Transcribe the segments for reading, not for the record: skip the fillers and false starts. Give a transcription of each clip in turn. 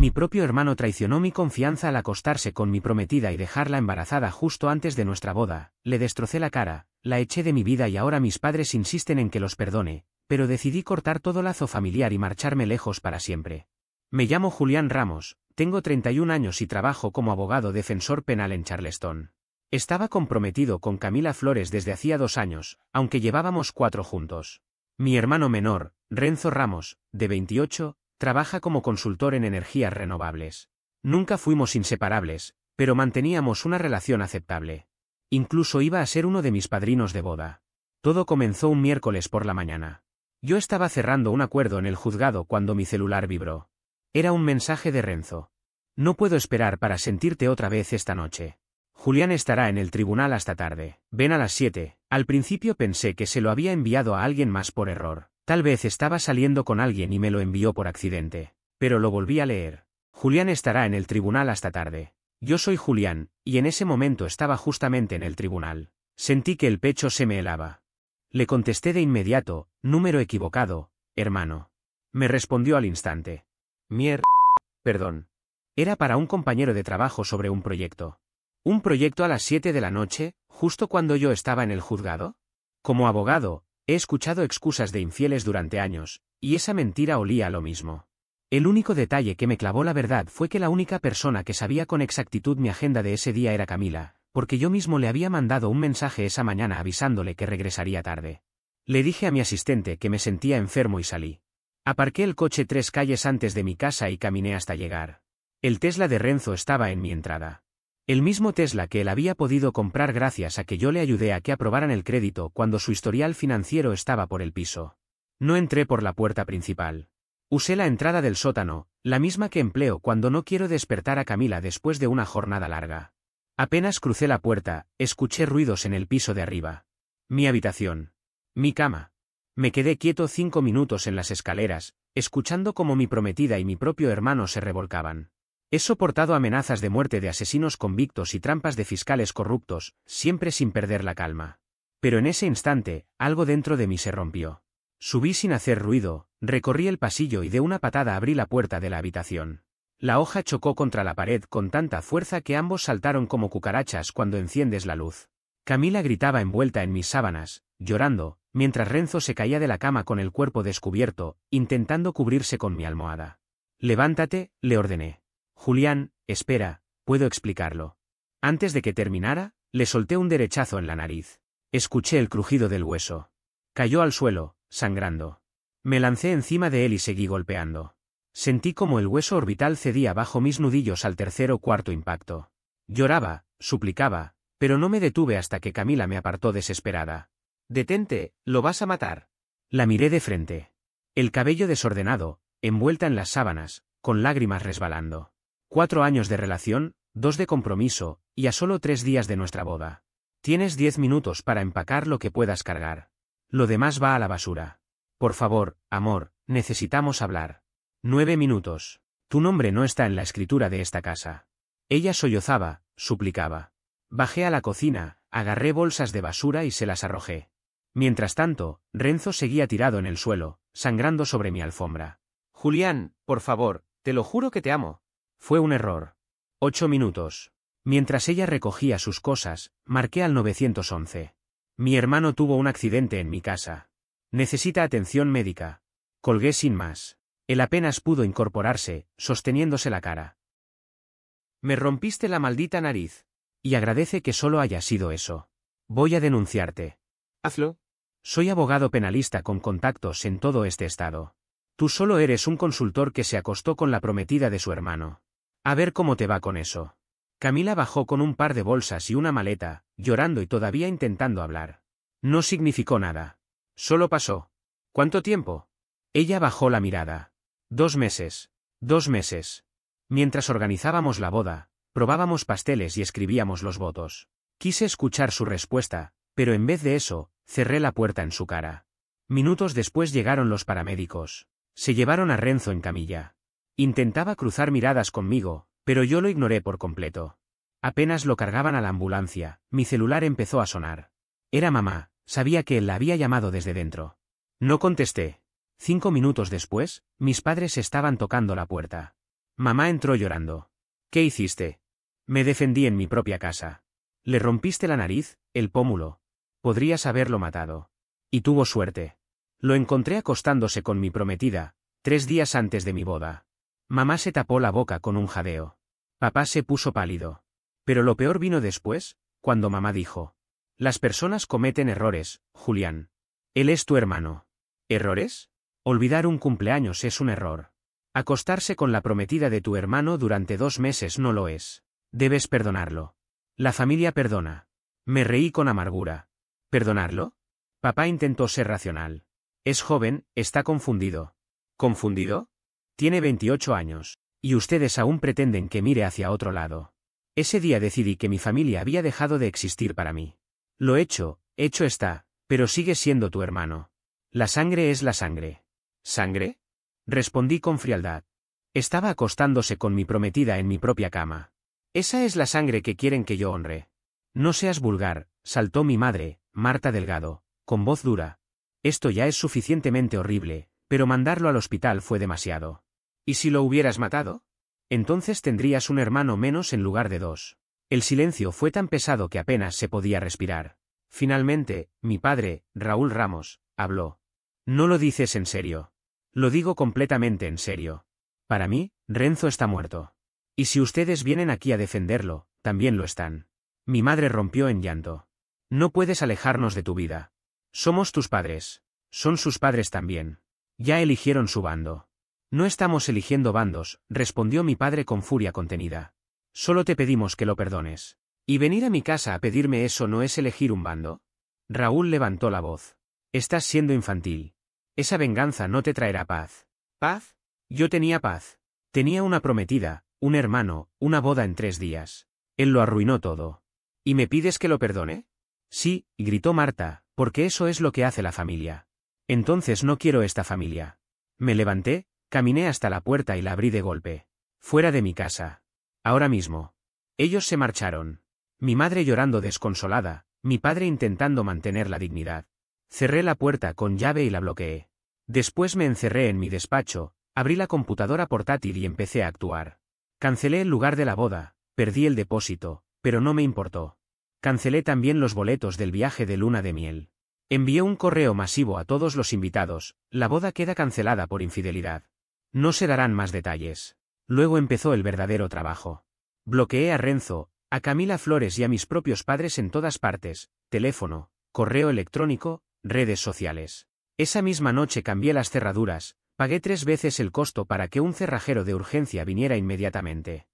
Mi propio hermano traicionó mi confianza al acostarse con mi prometida y dejarla embarazada justo antes de nuestra boda. Le destrocé la cara, la eché de mi vida y ahora mis padres insisten en que los perdone, pero decidí cortar todo lazo familiar y marcharme lejos para siempre. Me llamo Julián Ramos, tengo 31 años y trabajo como abogado defensor penal en Charleston. Estaba comprometido con Camila Flores desde hacía 2 años, aunque llevábamos 4 juntos. Mi hermano menor, Renzo Ramos, de 28, trabaja como consultor en energías renovables. Nunca fuimos inseparables, pero manteníamos una relación aceptable. Incluso iba a ser uno de mis padrinos de boda. Todo comenzó un miércoles por la mañana. Yo estaba cerrando un acuerdo en el juzgado cuando mi celular vibró. Era un mensaje de Renzo. No puedo esperar para sentirte otra vez esta noche. Julián estará en el tribunal hasta tarde. Ven a las 7. Al principio pensé que se lo había enviado a alguien más por error. Tal vez estaba saliendo con alguien y me lo envió por accidente. Pero lo volví a leer. Julián estará en el tribunal hasta tarde. Yo soy Julián, y en ese momento estaba justamente en el tribunal. Sentí que el pecho se me helaba. Le contesté de inmediato, número equivocado, hermano. Me respondió al instante. Perdón. Era para un compañero de trabajo sobre un proyecto. ¿Un proyecto a las 7 de la noche, justo cuando yo estaba en el juzgado? Como abogado, he escuchado excusas de infieles durante años, y esa mentira olía a lo mismo. El único detalle que me clavó la verdad fue que la única persona que sabía con exactitud mi agenda de ese día era Camila, porque yo mismo le había mandado un mensaje esa mañana avisándole que regresaría tarde. Le dije a mi asistente que me sentía enfermo y salí. Aparqué el coche 3 calles antes de mi casa y caminé hasta llegar. El Tesla de Renzo estaba en mi entrada. El mismo Tesla que él había podido comprar gracias a que yo le ayudé a que aprobaran el crédito cuando su historial financiero estaba por el piso. No entré por la puerta principal. Usé la entrada del sótano, la misma que empleo cuando no quiero despertar a Camila después de una jornada larga. Apenas crucé la puerta, escuché ruidos en el piso de arriba. Mi habitación. Mi cama. Me quedé quieto 5 minutos en las escaleras, escuchando cómo mi prometida y mi propio hermano se revolcaban. He soportado amenazas de muerte de asesinos convictos y trampas de fiscales corruptos, siempre sin perder la calma. Pero en ese instante, algo dentro de mí se rompió. Subí sin hacer ruido, recorrí el pasillo y de una patada abrí la puerta de la habitación. La hoja chocó contra la pared con tanta fuerza que ambos saltaron como cucarachas cuando enciendes la luz. Camila gritaba envuelta en mis sábanas, llorando, mientras Renzo se caía de la cama con el cuerpo descubierto, intentando cubrirse con mi almohada. Levántate, le ordené. Julián, espera, puedo explicarlo. Antes de que terminara, le solté un derechazo en la nariz. Escuché el crujido del hueso. Cayó al suelo, sangrando. Me lancé encima de él y seguí golpeando. Sentí como el hueso orbital cedía bajo mis nudillos al tercer o cuarto impacto. Lloraba, suplicaba, pero no me detuve hasta que Camila me apartó desesperada. Detente, lo vas a matar. La miré de frente. El cabello desordenado, envuelta en las sábanas, con lágrimas resbalando. 4 años de relación, 2 de compromiso, y a solo 3 días de nuestra boda. Tienes 10 minutos para empacar lo que puedas cargar. Lo demás va a la basura. Por favor, amor, necesitamos hablar. 9 minutos. Tu nombre no está en la escritura de esta casa. Ella sollozaba, suplicaba. Bajé a la cocina, agarré bolsas de basura y se las arrojé. Mientras tanto, Renzo seguía tirado en el suelo, sangrando sobre mi alfombra. Julián, por favor, te lo juro que te amo. Fue un error. 8 minutos. Mientras ella recogía sus cosas, marqué al 911. Mi hermano tuvo un accidente en mi casa. Necesita atención médica. Colgué sin más. Él apenas pudo incorporarse, sosteniéndose la cara. Me rompiste la maldita nariz. Y agradece que solo haya sido eso. Voy a denunciarte. Hazlo. Soy abogado penalista con contactos en todo este estado. Tú solo eres un consultor que se acostó con la prometida de su hermano. A ver cómo te va con eso. Camila bajó con un par de bolsas y una maleta, llorando y todavía intentando hablar. No significó nada. Solo pasó. ¿Cuánto tiempo? Ella bajó la mirada. 2 meses. 2 meses. Mientras organizábamos la boda, probábamos pasteles y escribíamos los votos. Quise escuchar su respuesta, pero en vez de eso, cerré la puerta en su cara. Minutos después llegaron los paramédicos. Se llevaron a Renzo en camilla. Intentaba cruzar miradas conmigo, pero yo lo ignoré por completo. Apenas lo cargaban a la ambulancia, mi celular empezó a sonar. Era mamá, sabía que él la había llamado desde dentro. No contesté. 5 minutos después, mis padres estaban tocando la puerta. Mamá entró llorando. ¿Qué hiciste? Me defendí en mi propia casa. Le rompiste la nariz, el pómulo. Podrías haberlo matado. Y tuvo suerte. Lo encontré acostándose con mi prometida, 3 días antes de mi boda. Mamá se tapó la boca con un jadeo. Papá se puso pálido. Pero lo peor vino después, cuando mamá dijo: las personas cometen errores, Julián. Él es tu hermano. ¿Errores? Olvidar un cumpleaños es un error. Acostarse con la prometida de tu hermano durante 2 meses no lo es. Debes perdonarlo. La familia perdona. Me reí con amargura. ¿Perdonarlo? Papá intentó ser racional. Es joven, está confundido. ¿Confundido? Tiene 28 años. Y ustedes aún pretenden que mire hacia otro lado. Ese día decidí que mi familia había dejado de existir para mí. Lo hecho está, pero sigue siendo tu hermano. La sangre es la sangre. ¿Sangre? Respondí con frialdad. Estaba acostándose con mi prometida en mi propia cama. Esa es la sangre que quieren que yo honre. No seas vulgar, saltó mi madre, Marta Delgado, con voz dura. Esto ya es suficientemente horrible, pero mandarlo al hospital fue demasiado. ¿Y si lo hubieras matado? Entonces tendrías un hermano menos en lugar de 2. El silencio fue tan pesado que apenas se podía respirar. Finalmente, mi padre, Raúl Ramos, habló. No lo dices en serio. Lo digo completamente en serio. Para mí, Renzo está muerto. Y si ustedes vienen aquí a defenderlo, también lo están. Mi madre rompió en llanto. No puedes alejarnos de tu vida. Somos tus padres. Son sus padres también. Ya eligieron su bando. No estamos eligiendo bandos, respondió mi padre con furia contenida. Solo te pedimos que lo perdones. ¿Y venir a mi casa a pedirme eso no es elegir un bando? Raúl levantó la voz. Estás siendo infantil. Esa venganza no te traerá paz. ¿Paz? Yo tenía paz. Tenía una prometida, un hermano, una boda en 3 días. Él lo arruinó todo. ¿Y me pides que lo perdone? Sí, gritó Marta, porque eso es lo que hace la familia. Entonces no quiero esta familia. Me levanté, caminé hasta la puerta y la abrí de golpe. Fuera de mi casa. Ahora mismo. Ellos se marcharon. Mi madre llorando desconsolada, mi padre intentando mantener la dignidad. Cerré la puerta con llave y la bloqueé. Después me encerré en mi despacho, abrí la computadora portátil y empecé a actuar. Cancelé el lugar de la boda, perdí el depósito, pero no me importó. Cancelé también los boletos del viaje de luna de miel. Envié un correo masivo a todos los invitados: la boda queda cancelada por infidelidad. No se darán más detalles. Luego empezó el verdadero trabajo. Bloqueé a Renzo, a Camila Flores y a mis propios padres en todas partes: teléfono, correo electrónico, redes sociales. Esa misma noche cambié las cerraduras, pagué 3 veces el costo para que un cerrajero de urgencia viniera inmediatamente.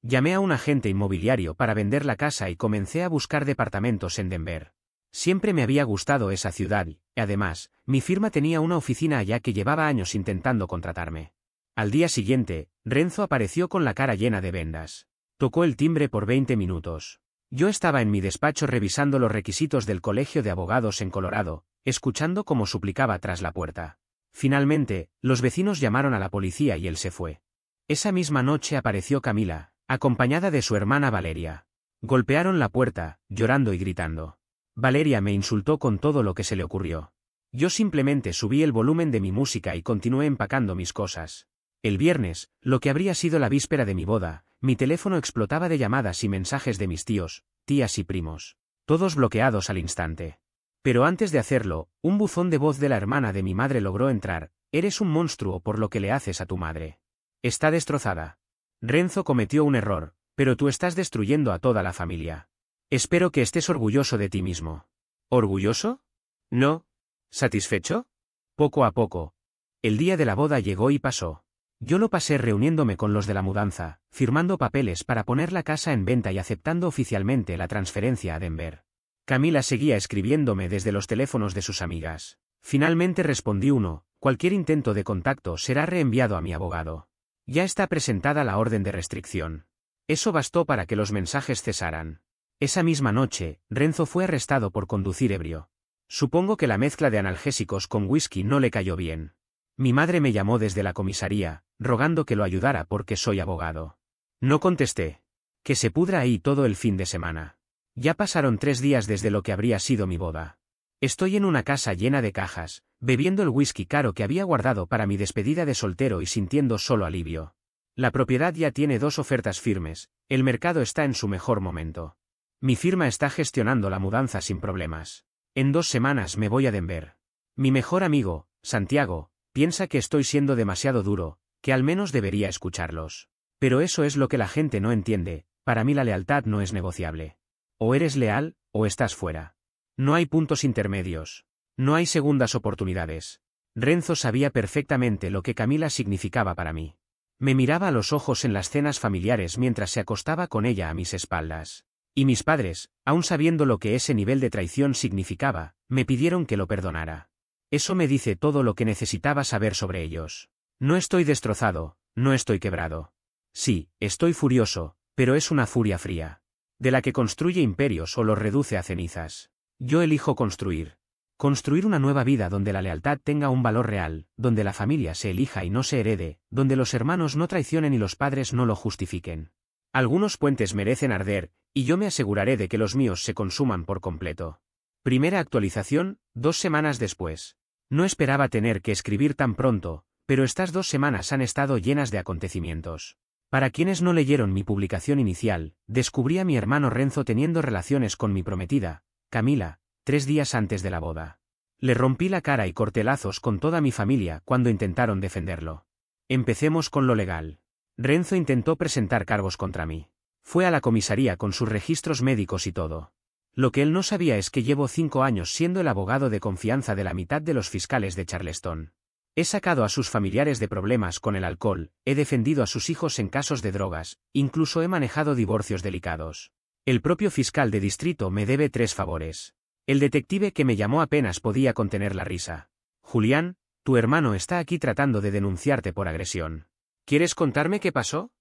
Llamé a un agente inmobiliario para vender la casa y comencé a buscar departamentos en Denver. Siempre me había gustado esa ciudad y, además, mi firma tenía una oficina allá que llevaba años intentando contratarme. Al día siguiente, Renzo apareció con la cara llena de vendas. Tocó el timbre por 20 minutos. Yo estaba en mi despacho revisando los requisitos del colegio de abogados en Colorado, escuchando cómo suplicaba tras la puerta. Finalmente, los vecinos llamaron a la policía y él se fue. Esa misma noche apareció Camila, acompañada de su hermana Valeria. Golpearon la puerta, llorando y gritando. Valeria me insultó con todo lo que se le ocurrió. Yo simplemente subí el volumen de mi música y continué empacando mis cosas. El viernes, lo que habría sido la víspera de mi boda, mi teléfono explotaba de llamadas y mensajes de mis tíos, tías y primos. Todos bloqueados al instante. Pero antes de hacerlo, un buzón de voz de la hermana de mi madre logró entrar: eres un monstruo por lo que le haces a tu madre. Está destrozada. Renzo cometió un error, pero tú estás destruyendo a toda la familia. Espero que estés orgulloso de ti mismo. ¿Orgulloso? No. ¿Satisfecho? Poco a poco. El día de la boda llegó y pasó. Yo lo pasé reuniéndome con los de la mudanza, firmando papeles para poner la casa en venta y aceptando oficialmente la transferencia a Denver. Camila seguía escribiéndome desde los teléfonos de sus amigas. Finalmente respondí uno: cualquier intento de contacto será reenviado a mi abogado. Ya está presentada la orden de restricción. Eso bastó para que los mensajes cesaran. Esa misma noche, Renzo fue arrestado por conducir ebrio. Supongo que la mezcla de analgésicos con whisky no le cayó bien. Mi madre me llamó desde la comisaría, rogando que lo ayudara porque soy abogado. No contesté. Que se pudra ahí todo el fin de semana. Ya pasaron 3 días desde lo que habría sido mi boda. Estoy en una casa llena de cajas, bebiendo el whisky caro que había guardado para mi despedida de soltero y sintiendo solo alivio. La propiedad ya tiene 2 ofertas firmes, el mercado está en su mejor momento. Mi firma está gestionando la mudanza sin problemas. En 2 semanas me voy a Denver. Mi mejor amigo, Santiago, piensa que estoy siendo demasiado duro, que al menos debería escucharlos. Pero eso es lo que la gente no entiende, para mí la lealtad no es negociable. O eres leal, o estás fuera. No hay puntos intermedios. No hay segundas oportunidades. Renzo sabía perfectamente lo que Camila significaba para mí. Me miraba a los ojos en las cenas familiares mientras se acostaba con ella a mis espaldas. Y mis padres, aun sabiendo lo que ese nivel de traición significaba, me pidieron que lo perdonara. Eso me dice todo lo que necesitaba saber sobre ellos. No estoy destrozado, no estoy quebrado. Sí, estoy furioso, pero es una furia fría. De la que construye imperios o los reduce a cenizas. Yo elijo construir. Construir una nueva vida donde la lealtad tenga un valor real, donde la familia se elija y no se herede, donde los hermanos no traicionen y los padres no lo justifiquen. Algunos puentes merecen arder, y yo me aseguraré de que los míos se consuman por completo. Primera actualización, 2 semanas después. No esperaba tener que escribir tan pronto, pero estas 2 semanas han estado llenas de acontecimientos. Para quienes no leyeron mi publicación inicial, descubrí a mi hermano Renzo teniendo relaciones con mi prometida, Camila, 3 días antes de la boda. Le rompí la cara y corté lazos con toda mi familia cuando intentaron defenderlo. Empecemos con lo legal. Renzo intentó presentar cargos contra mí. Fue a la comisaría con sus registros médicos y todo. Lo que él no sabía es que llevo 5 años siendo el abogado de confianza de la mitad de los fiscales de Charleston. He sacado a sus familiares de problemas con el alcohol, he defendido a sus hijos en casos de drogas, incluso he manejado divorcios delicados. El propio fiscal de distrito me debe 3 favores. El detective que me llamó apenas podía contener la risa. Julián, tu hermano está aquí tratando de denunciarte por agresión. ¿Quieres contarme qué pasó?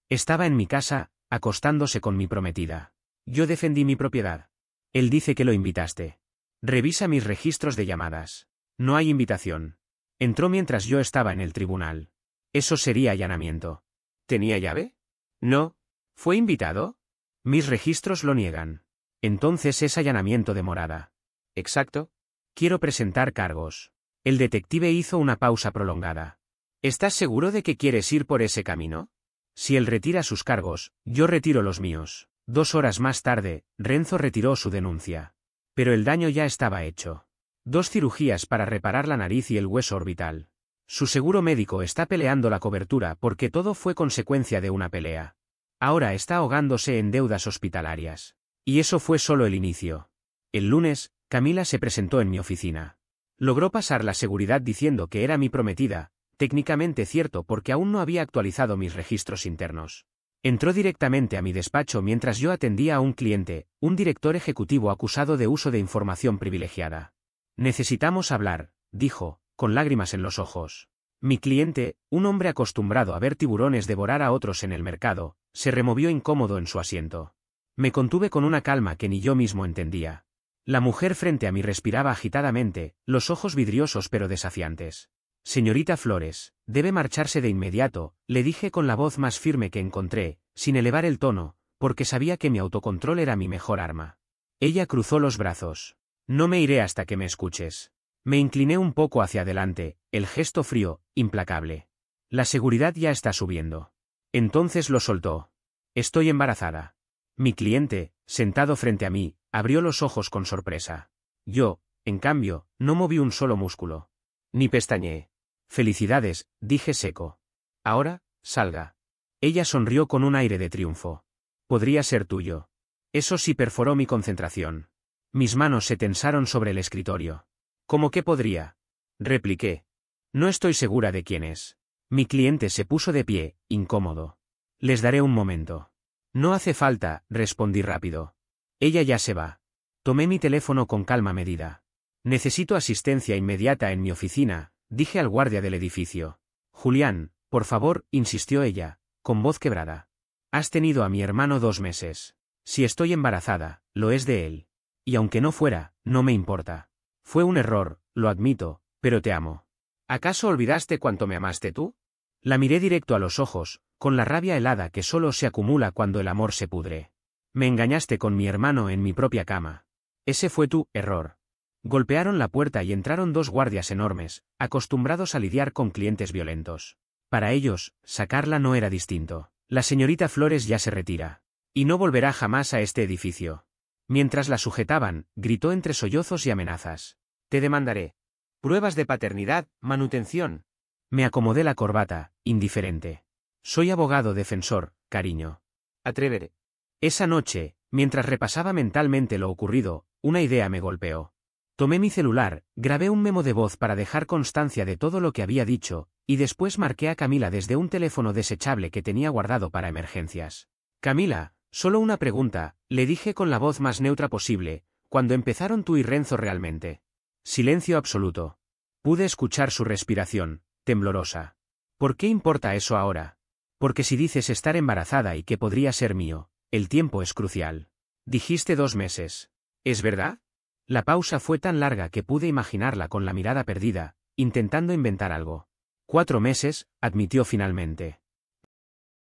Estaba en mi casa, acostándose con mi prometida. Yo defendí mi propiedad. Él dice que lo invitaste. Revisa mis registros de llamadas. No hay invitación. Entró mientras yo estaba en el tribunal. Eso sería allanamiento. ¿Tenía llave? No. ¿Fue invitado? Mis registros lo niegan. Entonces es allanamiento de morada. Exacto. Quiero presentar cargos. El detective hizo una pausa prolongada. ¿Estás seguro de que quieres ir por ese camino? Si él retira sus cargos, yo retiro los míos. 2 horas más tarde, Renzo retiró su denuncia. Pero el daño ya estaba hecho. 2 cirugías para reparar la nariz y el hueso orbital. Su seguro médico está peleando la cobertura porque todo fue consecuencia de una pelea. Ahora está ahogándose en deudas hospitalarias. Y eso fue solo el inicio. El lunes, Camila se presentó en mi oficina. Logró pasar la seguridad diciendo que era mi prometida, técnicamente cierto porque aún no había actualizado mis registros internos. Entró directamente a mi despacho mientras yo atendía a un cliente, un director ejecutivo acusado de uso de información privilegiada. Necesitamos hablar, dijo, con lágrimas en los ojos. Mi cliente, un hombre acostumbrado a ver tiburones devorar a otros en el mercado, se removió incómodo en su asiento. Me contuve con una calma que ni yo mismo entendía. La mujer frente a mí respiraba agitadamente, los ojos vidriosos pero desafiantes. Señorita Flores, debe marcharse de inmediato, le dije con la voz más firme que encontré, sin elevar el tono, porque sabía que mi autocontrol era mi mejor arma. Ella cruzó los brazos. No me iré hasta que me escuches. Me incliné un poco hacia adelante, el gesto frío, implacable. La seguridad ya está subiendo. Entonces lo soltó. Estoy embarazada. Mi cliente, sentado frente a mí, abrió los ojos con sorpresa. Yo, en cambio, no moví un solo músculo. Ni pestañeé. Felicidades, dije seco. Ahora, salga. Ella sonrió con un aire de triunfo. Podría ser tuyo. Eso sí perforó mi concentración. Mis manos se tensaron sobre el escritorio. ¿Cómo que podría? Repliqué. No estoy segura de quién es. Mi cliente se puso de pie, incómodo. Les daré un momento. No hace falta, respondí rápido. Ella ya se va. Tomé mi teléfono con calma medida. Necesito asistencia inmediata en mi oficina, dije al guardia del edificio. Julián, por favor, insistió ella, con voz quebrada. Has tenido a mi hermano 2 meses. Si estoy embarazada, lo es de él. Y aunque no fuera, no me importa. Fue un error, lo admito, pero te amo. ¿Acaso olvidaste cuánto me amaste tú? La miré directo a los ojos, con la rabia helada que solo se acumula cuando el amor se pudre. Me engañaste con mi hermano en mi propia cama. Ese fue tu error. Golpearon la puerta y entraron 2 guardias enormes, acostumbrados a lidiar con clientes violentos. Para ellos, sacarla no era distinto. La señorita Flores ya se retira. Y no volverá jamás a este edificio. Mientras la sujetaban, gritó entre sollozos y amenazas. Te demandaré. Pruebas de paternidad, manutención. Me acomodé la corbata, indiferente. Soy abogado defensor, cariño. Atrévete. Esa noche, mientras repasaba mentalmente lo ocurrido, una idea me golpeó. Tomé mi celular, grabé un memo de voz para dejar constancia de todo lo que había dicho, y después marqué a Camila desde un teléfono desechable que tenía guardado para emergencias. Camila, solo una pregunta, le dije con la voz más neutra posible, ¿cuándo empezaron tú y Renzo realmente? Silencio absoluto. Pude escuchar su respiración, temblorosa. ¿Por qué importa eso ahora? Porque si dices estar embarazada y que podría ser mío, el tiempo es crucial. Dijiste 2 meses. ¿Es verdad? La pausa fue tan larga que pude imaginarla con la mirada perdida, intentando inventar algo. 4 meses, admitió finalmente.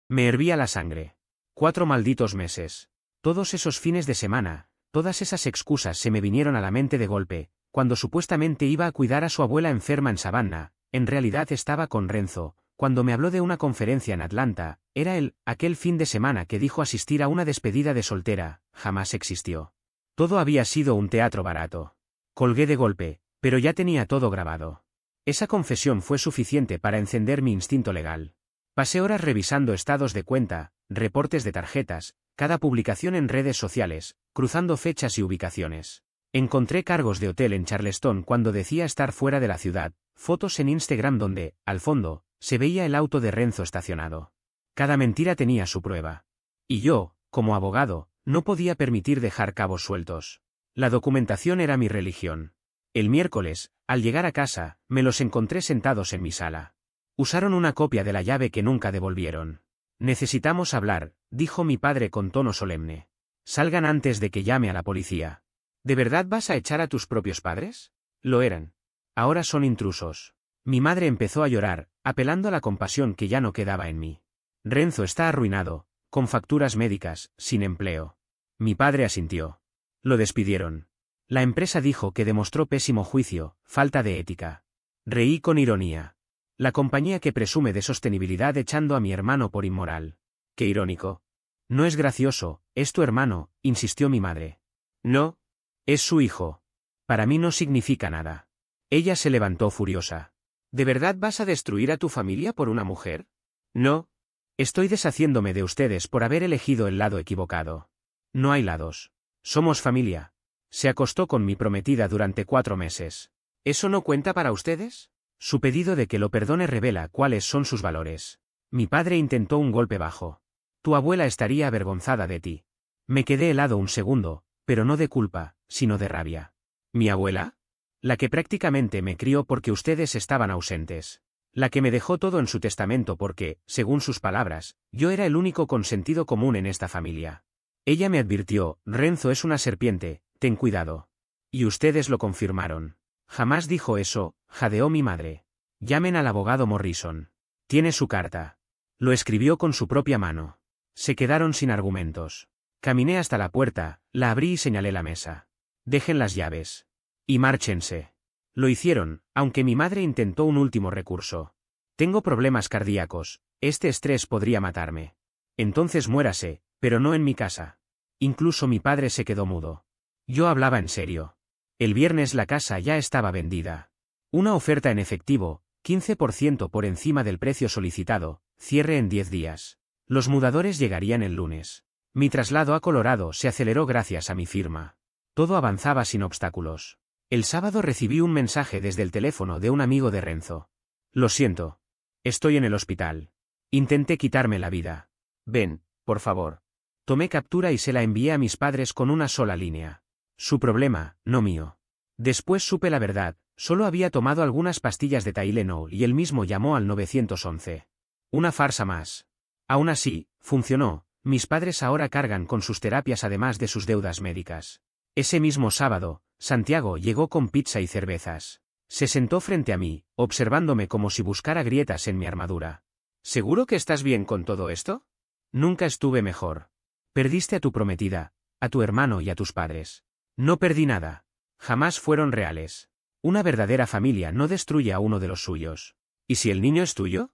Me hervía la sangre. 4 malditos meses. Todos esos fines de semana, todas esas excusas se me vinieron a la mente de golpe, cuando supuestamente iba a cuidar a su abuela enferma en Savannah, en realidad estaba con Renzo. Cuando me habló de una conferencia en Atlanta, era aquel fin de semana que dijo asistir a una despedida de soltera, jamás existió. Todo había sido un teatro barato. Colgué de golpe, pero ya tenía todo grabado. Esa confesión fue suficiente para encender mi instinto legal. Pasé horas revisando estados de cuenta, reportes de tarjetas, cada publicación en redes sociales, cruzando fechas y ubicaciones. Encontré cargos de hotel en Charleston cuando decía estar fuera de la ciudad, fotos en Instagram donde, al fondo, se veía el auto de Renzo estacionado. Cada mentira tenía su prueba. Y yo, como abogado, no podía permitir dejar cabos sueltos. La documentación era mi religión. El miércoles, al llegar a casa, me los encontré sentados en mi sala. Usaron una copia de la llave que nunca devolvieron. Necesitamos hablar, dijo mi padre con tono solemne. Salgan antes de que llame a la policía. ¿De verdad vas a echar a tus propios padres? Lo eran. Ahora son intrusos. Mi madre empezó a llorar, apelando a la compasión que ya no quedaba en mí. Renzo está arruinado, con facturas médicas, sin empleo. Mi padre asintió. Lo despidieron. La empresa dijo que demostró pésimo juicio, falta de ética. Reí con ironía. La compañía que presume de sostenibilidad echando a mi hermano por inmoral. Qué irónico. No es gracioso, es tu hermano, insistió mi madre. No. Es su hijo. Para mí no significa nada. Ella se levantó furiosa. ¿De verdad vas a destruir a tu familia por una mujer? No. Estoy deshaciéndome de ustedes por haber elegido el lado equivocado. No hay lados. Somos familia. Se acostó con mi prometida durante 4 meses. ¿Eso no cuenta para ustedes? Su pedido de que lo perdone revela cuáles son sus valores. Mi padre intentó un golpe bajo. Tu abuela estaría avergonzada de ti. Me quedé helado un segundo, pero no de culpa, sino de rabia. ¿Mi abuela? La que prácticamente me crió porque ustedes estaban ausentes. La que me dejó todo en su testamento porque, según sus palabras, yo era el único con sentido común en esta familia. Ella me advirtió, Renzo es una serpiente, ten cuidado. Y ustedes lo confirmaron. Jamás dijo eso, jadeó mi madre. Llamen al abogado Morrison. Tiene su carta. Lo escribió con su propia mano. Se quedaron sin argumentos. Caminé hasta la puerta, la abrí y señalé la mesa. Dejen las llaves. Y márchense. Lo hicieron, aunque mi madre intentó un último recurso. Tengo problemas cardíacos, este estrés podría matarme. Entonces muérase, pero no en mi casa. Incluso mi padre se quedó mudo. Yo hablaba en serio. El viernes la casa ya estaba vendida. Una oferta en efectivo, 15% por encima del precio solicitado, cierre en 10 días. Los mudadores llegarían el lunes. Mi traslado a Colorado se aceleró gracias a mi firma. Todo avanzaba sin obstáculos. El sábado recibí un mensaje desde el teléfono de un amigo de Renzo. Lo siento. Estoy en el hospital. Intenté quitarme la vida. Ven, por favor. Tomé captura y se la envié a mis padres con una sola línea. Su problema, no mío. Después supe la verdad, solo había tomado algunas pastillas de Tylenol y él mismo llamó al 911. Una farsa más. Aún así, funcionó, mis padres ahora cargan con sus terapias además de sus deudas médicas. Ese mismo sábado, Santiago llegó con pizza y cervezas. Se sentó frente a mí, observándome como si buscara grietas en mi armadura. ¿Seguro que estás bien con todo esto? Nunca estuve mejor. Perdiste a tu prometida, a tu hermano y a tus padres. No perdí nada. Jamás fueron reales. Una verdadera familia no destruye a uno de los suyos. ¿Y si el niño es tuyo?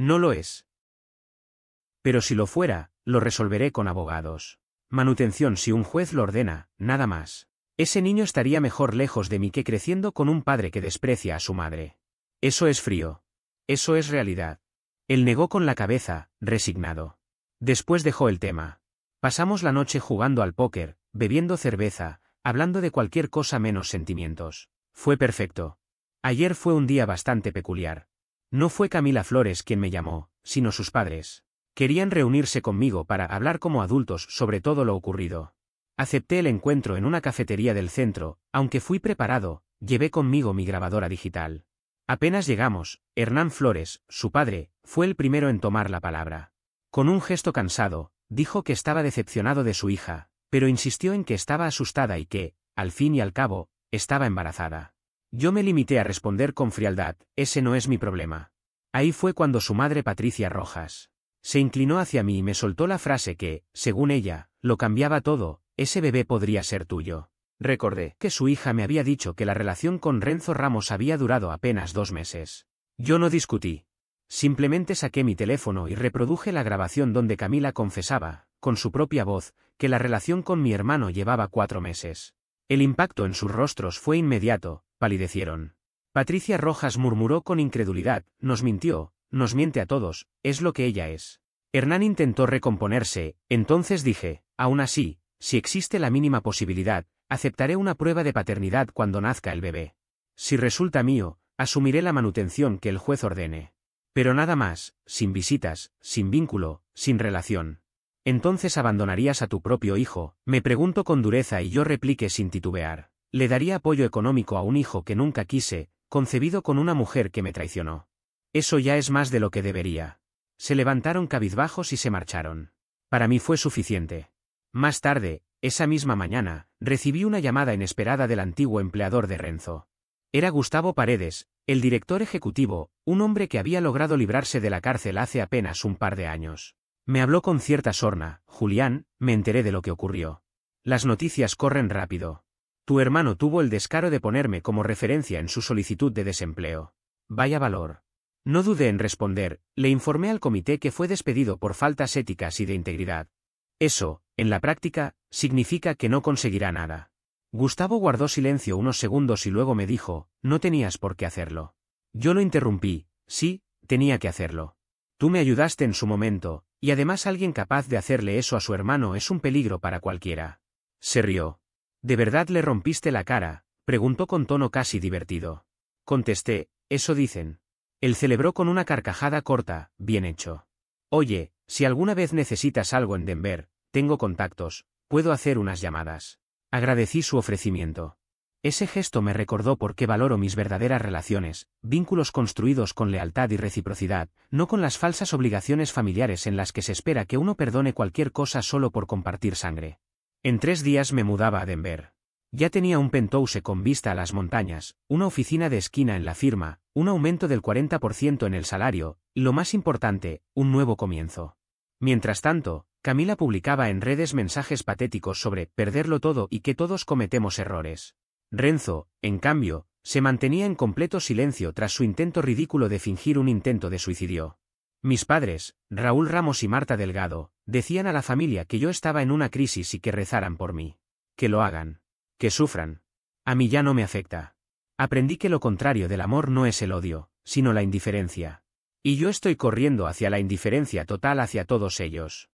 No lo es. Pero si lo fuera, lo resolveré con abogados. Manutención si un juez lo ordena, nada más. Ese niño estaría mejor lejos de mí que creciendo con un padre que desprecia a su madre. Eso es frío. Eso es realidad. Él negó con la cabeza, resignado. Después dejó el tema. Pasamos la noche jugando al póker, bebiendo cerveza, hablando de cualquier cosa menos sentimientos. Fue perfecto. Ayer fue un día bastante peculiar. No fue Camila Flores quien me llamó, sino sus padres. Querían reunirse conmigo para hablar como adultos sobre todo lo ocurrido. Acepté el encuentro en una cafetería del centro, aunque fui preparado, llevé conmigo mi grabadora digital. Apenas llegamos, Hernán Flores, su padre, fue el primero en tomar la palabra. Con un gesto cansado, dijo que estaba decepcionado de su hija, pero insistió en que estaba asustada y que, al fin y al cabo, estaba embarazada. Yo me limité a responder con frialdad, ese no es mi problema. Ahí fue cuando su madre Patricia Rojas se inclinó hacia mí y me soltó la frase que, según ella, lo cambiaba todo, ese bebé podría ser tuyo. Recordé que su hija me había dicho que la relación con Renzo Ramos había durado apenas 2 meses. Yo no discutí. Simplemente saqué mi teléfono y reproduje la grabación donde Camila confesaba, con su propia voz, que la relación con mi hermano llevaba 4 meses. El impacto en sus rostros fue inmediato, palidecieron. Patricia Rojas murmuró con incredulidad, nos mintió, nos miente a todos, es lo que ella es. Hernán intentó recomponerse, entonces dije, aún así, si existe la mínima posibilidad, aceptaré una prueba de paternidad cuando nazca el bebé. Si resulta mío, asumiré la manutención que el juez ordene. Pero nada más, sin visitas, sin vínculo, sin relación. Entonces abandonarías a tu propio hijo, me pregunto con dureza y yo repliqué sin titubear. Le daría apoyo económico a un hijo que nunca quise, concebido con una mujer que me traicionó. Eso ya es más de lo que debería. Se levantaron cabizbajos y se marcharon. Para mí fue suficiente. Más tarde, esa misma mañana, recibí una llamada inesperada del antiguo empleador de Renzo. Era Gustavo Paredes, el director ejecutivo, un hombre que había logrado librarse de la cárcel hace apenas un par de años. Me habló con cierta sorna, Julián, me enteré de lo que ocurrió. Las noticias corren rápido. Tu hermano tuvo el descaro de ponerme como referencia en su solicitud de desempleo. Vaya valor. No dudé en responder, le informé al comité que fue despedido por faltas éticas y de integridad. Eso, en la práctica, significa que no conseguirá nada. Gustavo guardó silencio unos segundos y luego me dijo, no tenías por qué hacerlo. Yo lo interrumpí, sí, tenía que hacerlo. Tú me ayudaste en su momento, y además alguien capaz de hacerle eso a su hermano es un peligro para cualquiera. Se rió. ¿De verdad le rompiste la cara?, preguntó con tono casi divertido. Contesté, eso dicen. Él celebró con una carcajada corta, bien hecho. Oye, si alguna vez necesitas algo en Denver, tengo contactos, puedo hacer unas llamadas. Agradecí su ofrecimiento. Ese gesto me recordó por qué valoro mis verdaderas relaciones, vínculos construidos con lealtad y reciprocidad, no con las falsas obligaciones familiares en las que se espera que uno perdone cualquier cosa solo por compartir sangre. En 3 días me mudaba a Denver. Ya tenía un penthouse con vista a las montañas, una oficina de esquina en la firma, un aumento del 40% en el salario, y lo más importante, un nuevo comienzo. Mientras tanto, Camila publicaba en redes mensajes patéticos sobre perderlo todo y que todos cometemos errores. Renzo, en cambio, se mantenía en completo silencio tras su intento ridículo de fingir un intento de suicidio. Mis padres, Raúl Ramos y Marta Delgado, decían a la familia que yo estaba en una crisis y que rezaran por mí. Que lo hagan. Que sufran. A mí ya no me afecta. Aprendí que lo contrario del amor no es el odio, sino la indiferencia. Y yo estoy corriendo hacia la indiferencia total hacia todos ellos.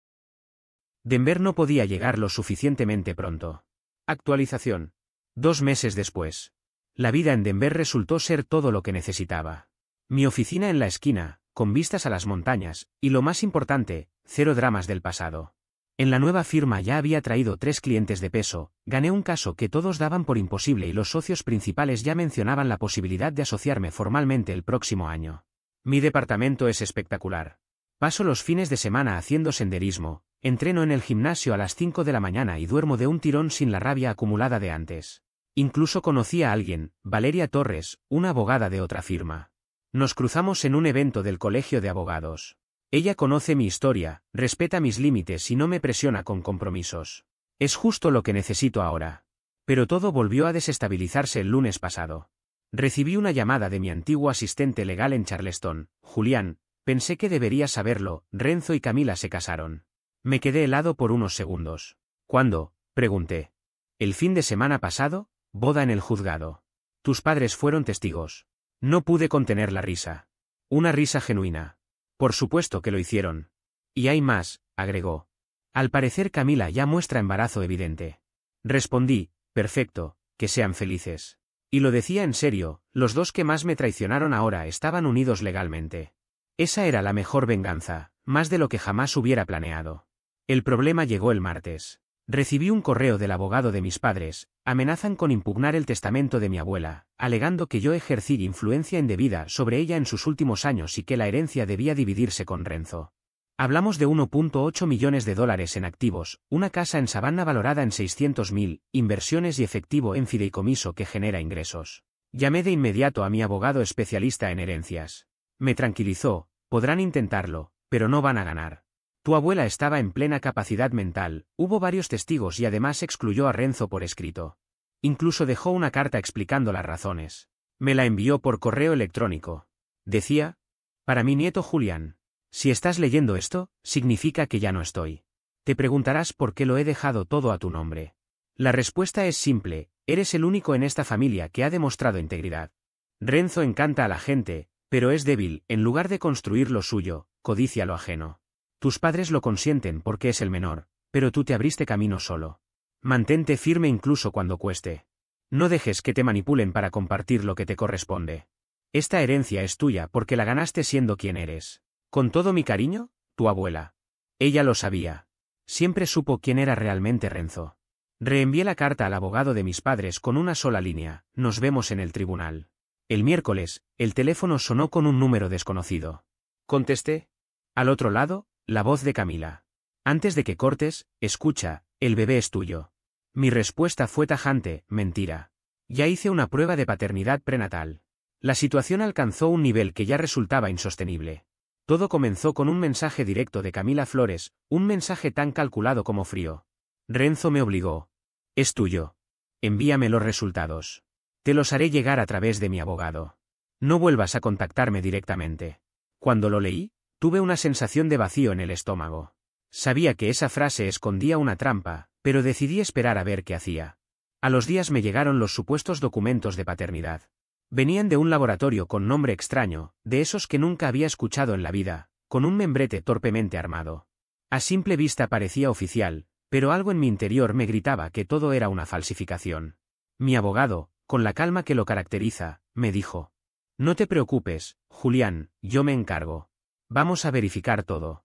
Denver no podía llegar lo suficientemente pronto. Actualización. 2 meses después. La vida en Denver resultó ser todo lo que necesitaba. Mi oficina en la esquina, con vistas a las montañas, y lo más importante, 0 dramas del pasado. En la nueva firma ya había traído 3 clientes de peso, gané un caso que todos daban por imposible y los socios principales ya mencionaban la posibilidad de asociarme formalmente el próximo año. Mi departamento es espectacular. Paso los fines de semana haciendo senderismo, entreno en el gimnasio a las 5 de la mañana y duermo de un tirón sin la rabia acumulada de antes. Incluso conocí a alguien, Valeria Torres, una abogada de otra firma. Nos cruzamos en un evento del colegio de abogados. Ella conoce mi historia, respeta mis límites y no me presiona con compromisos. Es justo lo que necesito ahora. Pero todo volvió a desestabilizarse el lunes pasado. Recibí una llamada de mi antiguo asistente legal en Charleston, Julián, Pensé que debería saberlo. Renzo y Camila se casaron. Me quedé helado por unos segundos. ¿Cuándo?, pregunté. El fin de semana pasado, boda en el juzgado. Tus padres fueron testigos. No pude contener la risa. Una risa genuina. Por supuesto que lo hicieron. Y hay más, agregó. Al parecer Camila ya muestra embarazo evidente. Respondí, perfecto, que sean felices. Y lo decía en serio, los dos que más me traicionaron ahora estaban unidos legalmente. Esa era la mejor venganza, más de lo que jamás hubiera planeado. El problema llegó el martes. Recibí un correo del abogado de mis padres, amenazan con impugnar el testamento de mi abuela, alegando que yo ejercí influencia indebida sobre ella en sus últimos años y que la herencia debía dividirse con Renzo. Hablamos de 1,8 millones de dólares en activos, una casa en Savannah valorada en 600.000, inversiones y efectivo en fideicomiso que genera ingresos. Llamé de inmediato a mi abogado especialista en herencias. Me tranquilizó, podrán intentarlo, pero no van a ganar. Tu abuela estaba en plena capacidad mental, hubo varios testigos y además excluyó a Renzo por escrito. Incluso dejó una carta explicando las razones. Me la envió por correo electrónico. Decía: para mi nieto Julián. Si estás leyendo esto, significa que ya no estoy. Te preguntarás por qué lo he dejado todo a tu nombre. La respuesta es simple, eres el único en esta familia que ha demostrado integridad. Renzo encanta a la gente, pero es débil, en lugar de construir lo suyo, codicia lo ajeno. Tus padres lo consienten porque es el menor, pero tú te abriste camino solo. Mantente firme incluso cuando cueste. No dejes que te manipulen para compartir lo que te corresponde. Esta herencia es tuya porque la ganaste siendo quien eres. Con todo mi cariño, tu abuela. Ella lo sabía. Siempre supo quién era realmente Renzo. Reenvié la carta al abogado de mis padres con una sola línea: nos vemos en el tribunal. El miércoles, el teléfono sonó con un número desconocido. Contesté. Al otro lado, la voz de Camila. Antes de que cortes, escucha, el bebé es tuyo. Mi respuesta fue tajante: mentira. Ya hice una prueba de paternidad prenatal. La situación alcanzó un nivel que ya resultaba insostenible. Todo comenzó con un mensaje directo de Camila Flores, un mensaje tan calculado como frío. Renzo me obligó. Es tuyo. Envíame los resultados. Te los haré llegar a través de mi abogado. No vuelvas a contactarme directamente. Cuando lo leí, tuve una sensación de vacío en el estómago. Sabía que esa frase escondía una trampa, pero decidí esperar a ver qué hacía. A los días me llegaron los supuestos documentos de paternidad. Venían de un laboratorio con nombre extraño, de esos que nunca había escuchado en la vida, con un membrete torpemente armado. A simple vista parecía oficial, pero algo en mi interior me gritaba que todo era una falsificación. Mi abogado, con la calma que lo caracteriza, me dijo: no te preocupes, Julián, yo me encargo. Vamos a verificar todo.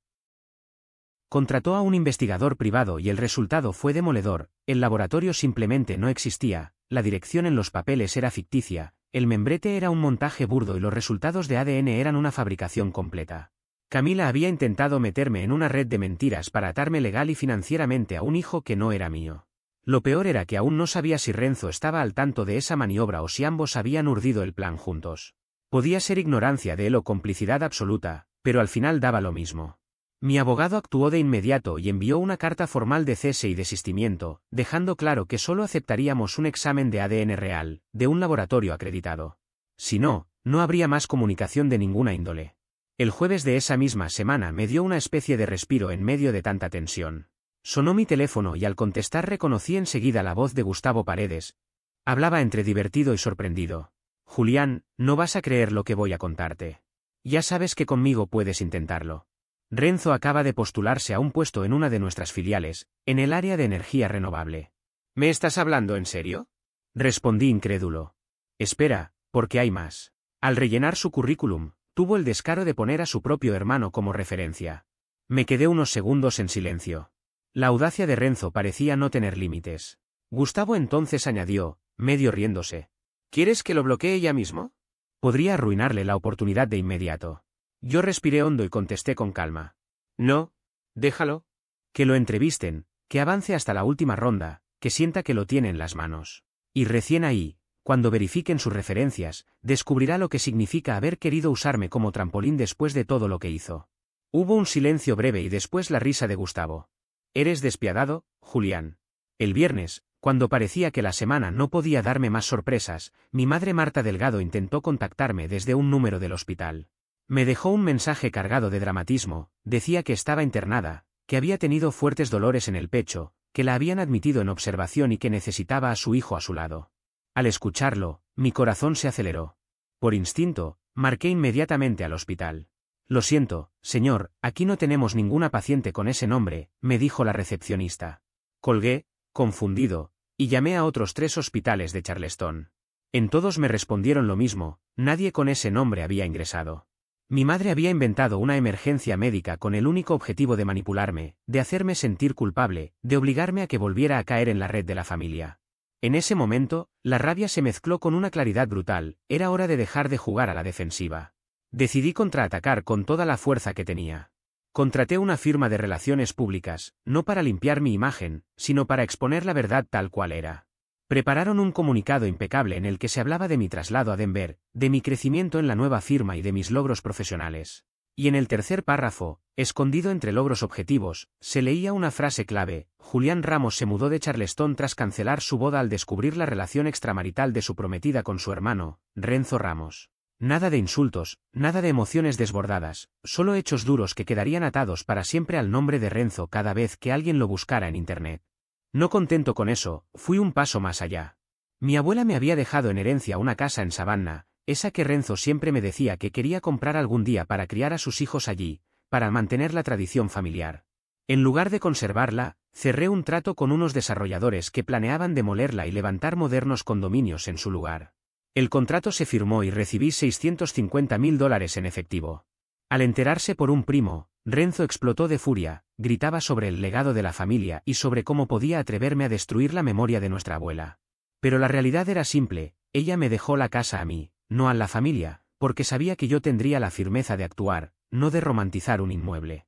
Contrató a un investigador privado y el resultado fue demoledor: el laboratorio simplemente no existía, la dirección en los papeles era ficticia, el membrete era un montaje burdo y los resultados de ADN eran una fabricación completa. Camila había intentado meterme en una red de mentiras para atarme legal y financieramente a un hijo que no era mío. Lo peor era que aún no sabía si Renzo estaba al tanto de esa maniobra o si ambos habían urdido el plan juntos. Podía ser ignorancia de él o complicidad absoluta, pero al final daba lo mismo. Mi abogado actuó de inmediato y envió una carta formal de cese y desistimiento, dejando claro que solo aceptaríamos un examen de ADN real, de un laboratorio acreditado. Si no, no habría más comunicación de ninguna índole. El jueves de esa misma semana me dio una especie de respiro en medio de tanta tensión. Sonó mi teléfono y al contestar reconocí enseguida la voz de Gustavo Paredes. Hablaba entre divertido y sorprendido. Julián, no vas a creer lo que voy a contarte. Ya sabes que conmigo puedes intentarlo. Renzo acaba de postularse a un puesto en una de nuestras filiales, en el área de energía renovable. ¿Me estás hablando en serio? Respondí incrédulo. Espera, porque hay más. Al rellenar su currículum, tuvo el descaro de poner a su propio hermano como referencia. Me quedé unos segundos en silencio. La audacia de Renzo parecía no tener límites. Gustavo entonces añadió, medio riéndose: ¿quieres que lo bloquee ya mismo? Podría arruinarle la oportunidad de inmediato. Yo respiré hondo y contesté con calma: no, déjalo. Que lo entrevisten, que avance hasta la última ronda, que sienta que lo tiene en las manos. Y recién ahí, cuando verifiquen sus referencias, descubrirá lo que significa haber querido usarme como trampolín después de todo lo que hizo. Hubo un silencio breve y después la risa de Gustavo. Eres despiadado, Julián. El viernes, cuando parecía que la semana no podía darme más sorpresas, mi madre Marta Delgado intentó contactarme desde un número del hospital. Me dejó un mensaje cargado de dramatismo, decía que estaba internada, que había tenido fuertes dolores en el pecho, que la habían admitido en observación y que necesitaba a su hijo a su lado. Al escucharlo, mi corazón se aceleró. Por instinto, marqué inmediatamente al hospital. Lo siento, señor, aquí no tenemos ninguna paciente con ese nombre, me dijo la recepcionista. Colgué, confundido, y llamé a otros 3 hospitales de Charleston. En todos me respondieron lo mismo, nadie con ese nombre había ingresado. Mi madre había inventado una emergencia médica con el único objetivo de manipularme, de hacerme sentir culpable, de obligarme a que volviera a caer en la red de la familia. En ese momento, la rabia se mezcló con una claridad brutal, era hora de dejar de jugar a la defensiva. Decidí contraatacar con toda la fuerza que tenía. Contraté una firma de relaciones públicas, no para limpiar mi imagen, sino para exponer la verdad tal cual era. Prepararon un comunicado impecable en el que se hablaba de mi traslado a Denver, de mi crecimiento en la nueva firma y de mis logros profesionales. Y en el tercer párrafo, escondido entre logros objetivos, se leía una frase clave: Julián Ramos se mudó de Charleston tras cancelar su boda al descubrir la relación extramarital de su prometida con su hermano, Renzo Ramos. Nada de insultos, nada de emociones desbordadas, solo hechos duros que quedarían atados para siempre al nombre de Renzo cada vez que alguien lo buscara en Internet. No contento con eso, fui un paso más allá. Mi abuela me había dejado en herencia una casa en Savannah, esa que Renzo siempre me decía que quería comprar algún día para criar a sus hijos allí, para mantener la tradición familiar. En lugar de conservarla, cerré un trato con unos desarrolladores que planeaban demolerla y levantar modernos condominios en su lugar. El contrato se firmó y recibí $650.000 en efectivo. Al enterarse por un primo, Renzo explotó de furia, gritaba sobre el legado de la familia y sobre cómo podía atreverme a destruir la memoria de nuestra abuela. Pero la realidad era simple, ella me dejó la casa a mí, no a la familia, porque sabía que yo tendría la firmeza de actuar, no de romantizar un inmueble.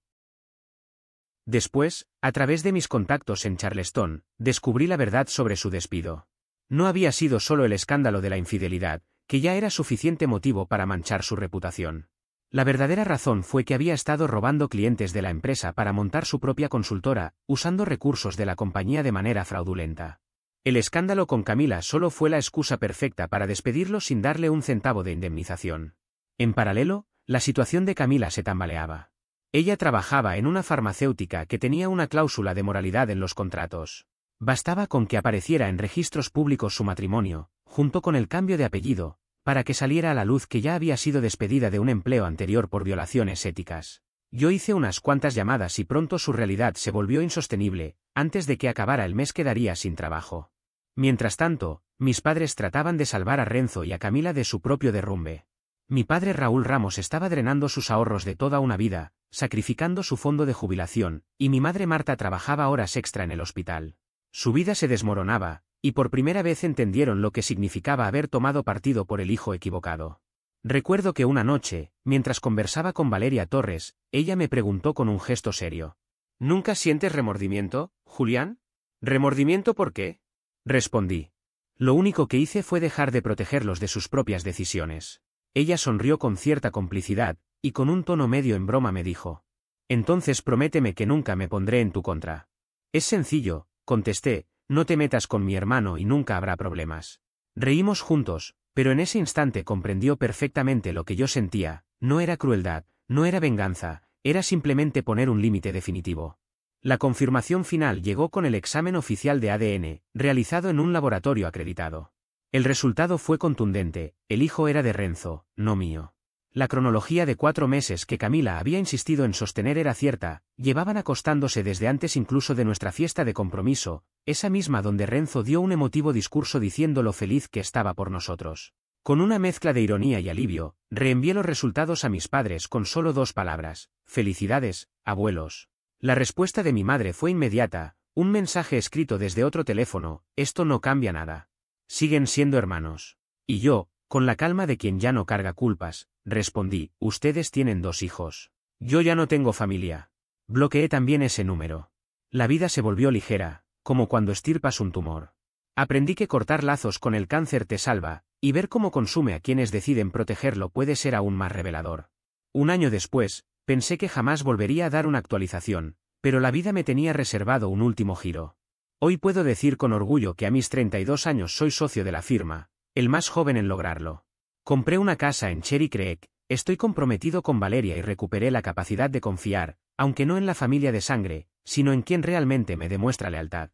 Después, a través de mis contactos en Charleston, descubrí la verdad sobre su despido. No había sido solo el escándalo de la infidelidad, que ya era suficiente motivo para manchar su reputación. La verdadera razón fue que había estado robando clientes de la empresa para montar su propia consultora, usando recursos de la compañía de manera fraudulenta. El escándalo con Camila solo fue la excusa perfecta para despedirlo sin darle un centavo de indemnización. En paralelo, la situación de Camila se tambaleaba. Ella trabajaba en una farmacéutica que tenía una cláusula de moralidad en los contratos. Bastaba con que apareciera en registros públicos su matrimonio, junto con el cambio de apellido, para que saliera a la luz que ya había sido despedida de un empleo anterior por violaciones éticas. Yo hice unas cuantas llamadas y pronto su realidad se volvió insostenible, antes de que acabara el mes quedaría sin trabajo. Mientras tanto, mis padres trataban de salvar a Renzo y a Camila de su propio derrumbe. Mi padre Raúl Ramos estaba drenando sus ahorros de toda una vida, sacrificando su fondo de jubilación, y mi madre Marta trabajaba horas extra en el hospital. Su vida se desmoronaba, y por primera vez entendieron lo que significaba haber tomado partido por el hijo equivocado. Recuerdo que una noche, mientras conversaba con Valeria Torres, ella me preguntó con un gesto serio: ¿Nunca sientes remordimiento, Julián? ¿Remordimiento por qué? Respondí. Lo único que hice fue dejar de protegerlos de sus propias decisiones. Ella sonrió con cierta complicidad, y con un tono medio en broma me dijo: Entonces prométeme que nunca me pondré en tu contra. Es sencillo, contesté, no te metas con mi hermano y nunca habrá problemas. Reímos juntos, pero en ese instante comprendió perfectamente lo que yo sentía: no era crueldad, no era venganza, era simplemente poner un límite definitivo. La confirmación final llegó con el examen oficial de ADN, realizado en un laboratorio acreditado. El resultado fue contundente: el hijo era de Renzo, no mío. La cronología de 4 meses que Camila había insistido en sostener era cierta, llevaban acostándose desde antes incluso de nuestra fiesta de compromiso, esa misma donde Renzo dio un emotivo discurso diciendo lo feliz que estaba por nosotros. Con una mezcla de ironía y alivio, reenvié los resultados a mis padres con solo 2 palabras: felicidades, abuelos. La respuesta de mi madre fue inmediata: un mensaje escrito desde otro teléfono: esto no cambia nada. Siguen siendo hermanos. Y yo, con la calma de quien ya no carga culpas, respondí: ustedes tienen 2 hijos. Yo ya no tengo familia. Bloqueé también ese número. La vida se volvió ligera, como cuando extirpas un tumor. Aprendí que cortar lazos con el cáncer te salva, y ver cómo consume a quienes deciden protegerlo puede ser aún más revelador. Un año después, pensé que jamás volvería a dar una actualización, pero la vida me tenía reservado un último giro. Hoy puedo decir con orgullo que a mis 32 años soy socio de la firma, el más joven en lograrlo. Compré una casa en Cherry Creek, Estoy comprometido con Valeria y recuperé la capacidad de confiar, aunque no en la familia de sangre, sino en quien realmente me demuestra lealtad.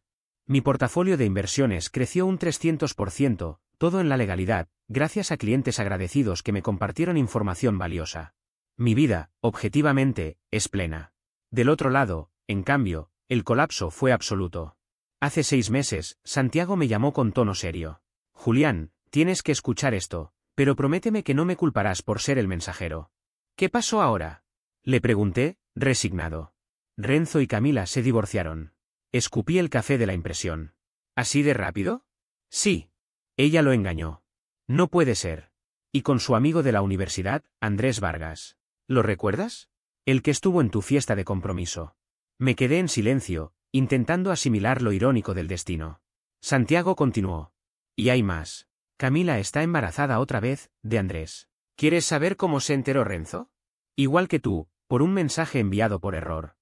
Mi portafolio de inversiones creció un 300%, todo en la legalidad, gracias a clientes agradecidos que me compartieron información valiosa. Mi vida, objetivamente, es plena. Del otro lado, en cambio, el colapso fue absoluto. Hace 6 meses, Santiago me llamó con tono serio. Julián, tienes que escuchar esto, pero prométeme que no me culparás por ser el mensajero. ¿Qué pasó ahora? Le pregunté, resignado. Renzo y Camila se divorciaron. Escupí el café de la impresión. ¿Así de rápido? Sí. Ella lo engañó. No puede ser. Y con su amigo de la universidad, Andrés Vargas. ¿Lo recuerdas? El que estuvo en tu fiesta de compromiso. Me quedé en silencio, intentando asimilar lo irónico del destino. Santiago continuó. Y hay más. Camila está embarazada otra vez, de Andrés. ¿Quieres saber cómo se enteró Renzo? Igual que tú, por un mensaje enviado por error.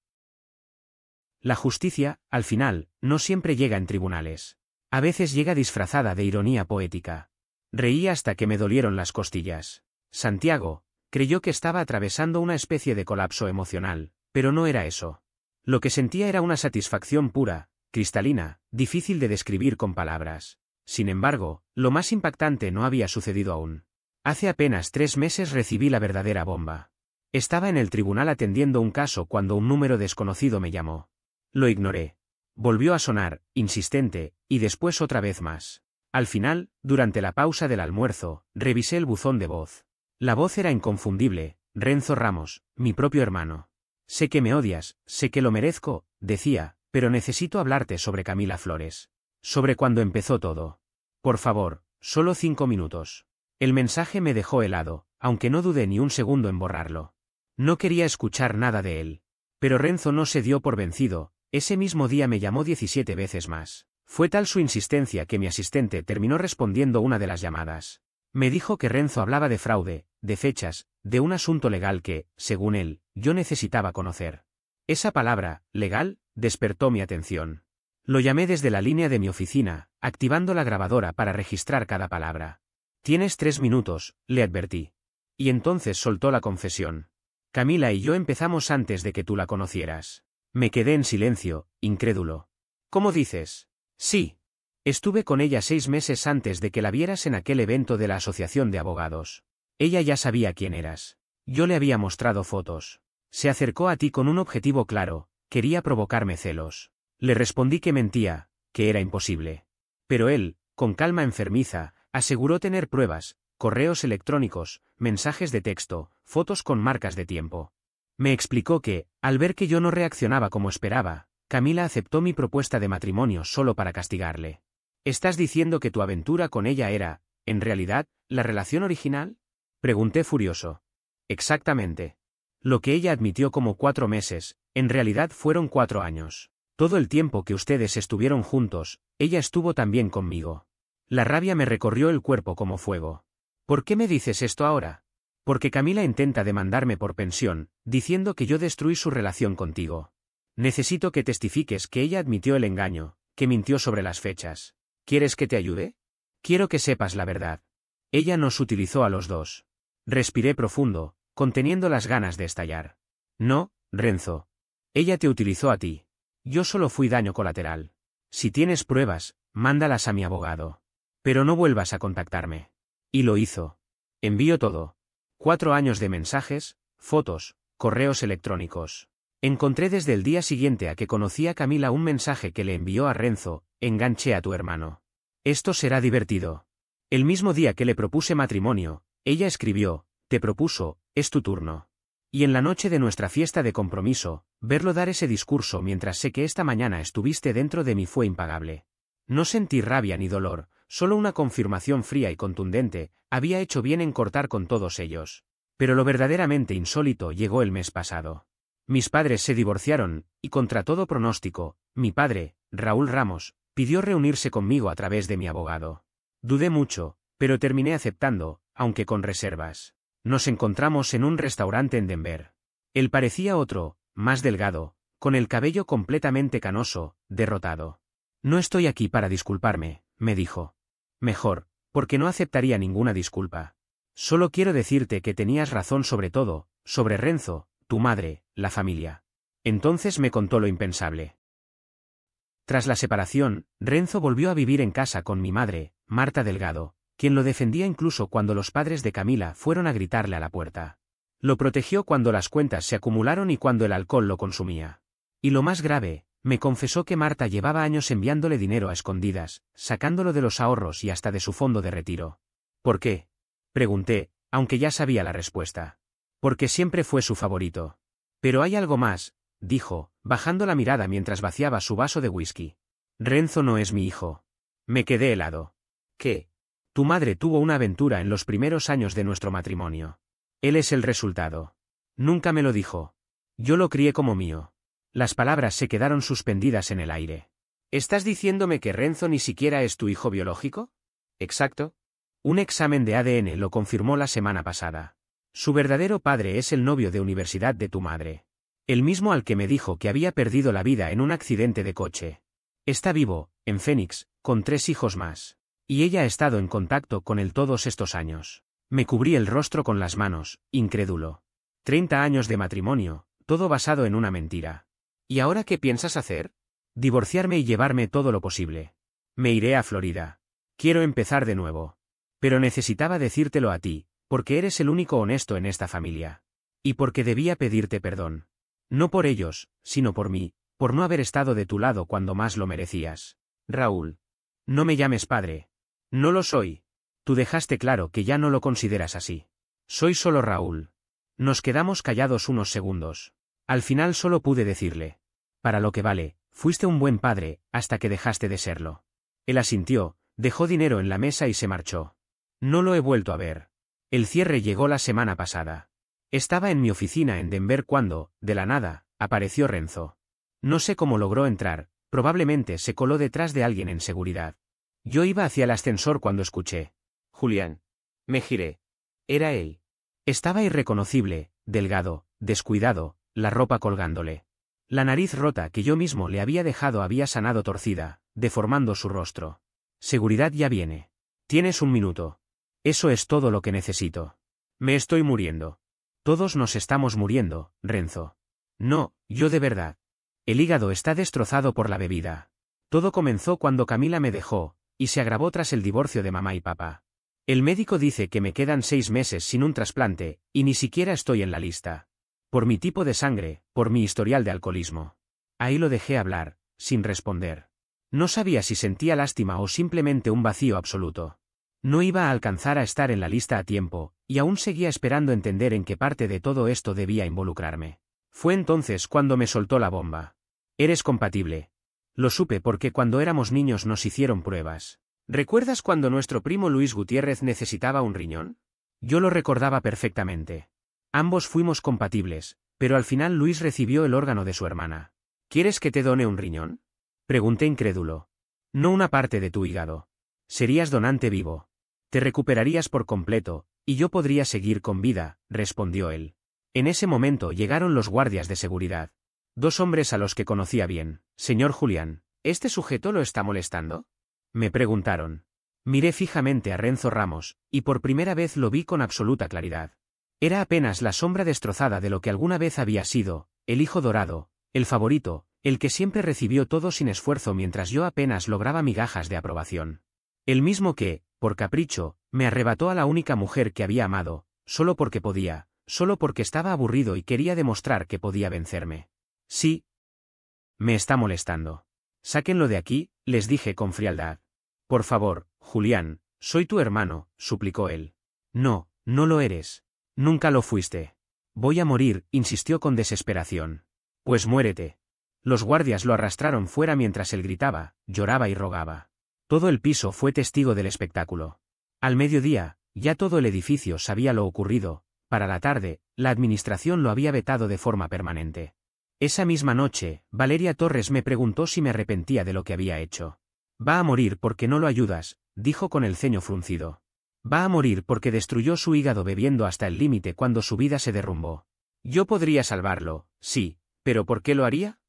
La justicia, al final, no siempre llega en tribunales. A veces llega disfrazada de ironía poética. Reí hasta que me dolieron las costillas. Santiago creyó que estaba atravesando una especie de colapso emocional, pero no era eso. Lo que sentía era una satisfacción pura, cristalina, difícil de describir con palabras. Sin embargo, lo más impactante no había sucedido aún. Hace apenas 3 meses recibí la verdadera bomba. Estaba en el tribunal atendiendo un caso cuando un número desconocido me llamó. Lo ignoré. Volvió a sonar, insistente, y después otra vez más. Al final, durante la pausa del almuerzo, revisé el buzón de voz. La voz era inconfundible: Renzo Ramos, mi propio hermano. Sé que me odias, sé que lo merezco, decía, pero necesito hablarte sobre Camila Flores. Sobre cuando empezó todo. Por favor, solo 5 minutos. El mensaje me dejó helado, aunque no dudé ni un segundo en borrarlo. No quería escuchar nada de él. Pero Renzo no se dio por vencido. Ese mismo día me llamó 17 veces más. Fue tal su insistencia que mi asistente terminó respondiendo una de las llamadas. Me dijo que Renzo hablaba de fraude, de fechas, de un asunto legal que, según él, yo necesitaba conocer. Esa palabra, legal, despertó mi atención. Lo llamé desde la línea de mi oficina, activando la grabadora para registrar cada palabra. Tienes 3 minutos, le advertí. Y entonces soltó la confesión. Camila y yo empezamos antes de que tú la conocieras. Me quedé en silencio, incrédulo. ¿Cómo dices? Sí. Estuve con ella 6 meses antes de que la vieras en aquel evento de la Asociación de Abogados. Ella ya sabía quién eras. Yo le había mostrado fotos. Se acercó a ti con un objetivo claro: quería provocarme celos. Le respondí que mentía, que era imposible. Pero él, con calma enfermiza, aseguró tener pruebas: correos electrónicos, mensajes de texto, fotos con marcas de tiempo. Me explicó que, al ver que yo no reaccionaba como esperaba, Camila aceptó mi propuesta de matrimonio solo para castigarle. ¿Estás diciendo que tu aventura con ella era, en realidad, la relación original? Pregunté furioso. Exactamente. Lo que ella admitió como 4 meses, en realidad fueron 4 años. Todo el tiempo que ustedes estuvieron juntos, ella estuvo también conmigo. La rabia me recorrió el cuerpo como fuego. ¿Por qué me dices esto ahora? Porque Camila intenta demandarme por pensión, diciendo que yo destruí su relación contigo. Necesito que testifiques que ella admitió el engaño, que mintió sobre las fechas. ¿Quieres que te ayude? Quiero que sepas la verdad. Ella nos utilizó a los dos. Respiré profundo, conteniendo las ganas de estallar. No, Renzo. Ella te utilizó a ti. Yo solo fui daño colateral. Si tienes pruebas, mándalas a mi abogado. Pero no vuelvas a contactarme. Y lo hizo. Envío todo. 4 años de mensajes, fotos, correos electrónicos. Encontré desde el día siguiente a que conocí a Camila un mensaje que le envió a Renzo: enganché a tu hermano. Esto será divertido. El mismo día que le propuse matrimonio, ella escribió: te propuso, es tu turno. Y en la noche de nuestra fiesta de compromiso, verlo dar ese discurso mientras sé que esta mañana estuviste dentro de mí fue impagable. No sentí rabia ni dolor, solo una confirmación fría y contundente: había hecho bien en cortar con todos ellos. Pero lo verdaderamente insólito llegó el mes pasado. Mis padres se divorciaron, y contra todo pronóstico, mi padre, Raúl Ramos, pidió reunirse conmigo a través de mi abogado. Dudé mucho, pero terminé aceptando, aunque con reservas. Nos encontramos en un restaurante en Denver. Él parecía otro, más delgado, con el cabello completamente canoso, derrotado. No estoy aquí para disculparme, me dijo. Mejor, porque no aceptaría ninguna disculpa. Solo quiero decirte que tenías razón sobre todo, sobre Renzo, tu madre, la familia. Entonces me contó lo impensable. Tras la separación, Renzo volvió a vivir en casa con mi madre, Marta Delgado, quien lo defendía incluso cuando los padres de Camila fueron a gritarle a la puerta. Lo protegió cuando las cuentas se acumularon y cuando el alcohol lo consumía. Y lo más grave, me confesó que Marta llevaba años enviándole dinero a escondidas, sacándolo de los ahorros y hasta de su fondo de retiro. ¿Por qué? Pregunté, aunque ya sabía la respuesta. Porque siempre fue su favorito. Pero hay algo más, dijo, bajando la mirada mientras vaciaba su vaso de whisky. Renzo no es mi hijo. Me quedé helado. ¿Qué? Tu madre tuvo una aventura en los primeros años de nuestro matrimonio. Él es el resultado. Nunca me lo dijo. Yo lo crié como mío. Las palabras se quedaron suspendidas en el aire. ¿Estás diciéndome que Renzo ni siquiera es tu hijo biológico? Exacto. Un examen de ADN lo confirmó la semana pasada. Su verdadero padre es el novio de universidad de tu madre. El mismo al que me dijo que había perdido la vida en un accidente de coche. Está vivo, en Phoenix, con 3 hijos más. Y ella ha estado en contacto con él todos estos años. Me cubrí el rostro con las manos, incrédulo. 30 años de matrimonio, todo basado en una mentira. ¿Y ahora qué piensas hacer? Divorciarme y llevarme todo lo posible. Me iré a Florida. Quiero empezar de nuevo. Pero necesitaba decírtelo a ti, porque eres el único honesto en esta familia. Y porque debía pedirte perdón. No por ellos, sino por mí, por no haber estado de tu lado cuando más lo merecías. Raúl. No me llames padre. No lo soy. Tú dejaste claro que ya no lo consideras así. Soy solo Raúl. Nos quedamos callados unos segundos. Al final solo pude decirle. Para lo que vale, fuiste un buen padre, hasta que dejaste de serlo. Él asintió, dejó dinero en la mesa y se marchó. No lo he vuelto a ver. El cierre llegó la semana pasada. Estaba en mi oficina en Denver cuando, de la nada, apareció Renzo. No sé cómo logró entrar, probablemente se coló detrás de alguien en seguridad. Yo iba hacia el ascensor cuando escuché. Julián. Me giré. Era él. Estaba irreconocible, delgado, descuidado, la ropa colgándole. La nariz rota que yo mismo le había dejado había sanado torcida, deformando su rostro. Seguridad ya viene. Tienes un minuto. Eso es todo lo que necesito. Me estoy muriendo. Todos nos estamos muriendo, Renzo. No, yo de verdad. El hígado está destrozado por la bebida. Todo comenzó cuando Camila me dejó, y se agravó tras el divorcio de mamá y papá. El médico dice que me quedan 6 meses sin un trasplante, y ni siquiera estoy en la lista. Por mi tipo de sangre, por mi historial de alcoholismo. Ahí lo dejé hablar, sin responder. No sabía si sentía lástima o simplemente un vacío absoluto. No iba a alcanzar a estar en la lista a tiempo, y aún seguía esperando entender en qué parte de todo esto debía involucrarme. Fue entonces cuando me soltó la bomba. Eres compatible. Lo supe porque cuando éramos niños nos hicieron pruebas. ¿Recuerdas cuando nuestro primo Luis Gutiérrez necesitaba un riñón? Yo lo recordaba perfectamente. Ambos fuimos compatibles, pero al final Luis recibió el órgano de su hermana. ¿Quieres que te done un riñón? Pregunté incrédulo. No una parte de tu hígado. Serías donante vivo. Te recuperarías por completo, y yo podría seguir con vida, respondió él. En ese momento llegaron los guardias de seguridad. 2 hombres a los que conocía bien. Señor Julián, ¿este sujeto lo está molestando? Me preguntaron. Miré fijamente a Renzo Ramos, y por primera vez lo vi con absoluta claridad. Era apenas la sombra destrozada de lo que alguna vez había sido, el hijo dorado, el favorito, el que siempre recibió todo sin esfuerzo mientras yo apenas lograba migajas de aprobación. El mismo que, por capricho, me arrebató a la única mujer que había amado, solo porque podía, solo porque estaba aburrido y quería demostrar que podía vencerme. Sí. Me está molestando. Sáquenlo de aquí, les dije con frialdad. Por favor, Julián, soy tu hermano, suplicó él. No, no lo eres. Nunca lo fuiste. Voy a morir, insistió con desesperación. Pues muérete. Los guardias lo arrastraron fuera mientras él gritaba, lloraba y rogaba. Todo el piso fue testigo del espectáculo. Al mediodía, ya todo el edificio sabía lo ocurrido. Para la tarde, la administración lo había vetado de forma permanente. Esa misma noche, Valeria Torres me preguntó si me arrepentía de lo que había hecho. Va a morir porque no lo ayudas, dijo con el ceño fruncido. Va a morir porque destruyó su hígado bebiendo hasta el límite cuando su vida se derrumbó. Yo podría salvarlo, sí, pero ¿por qué lo haría?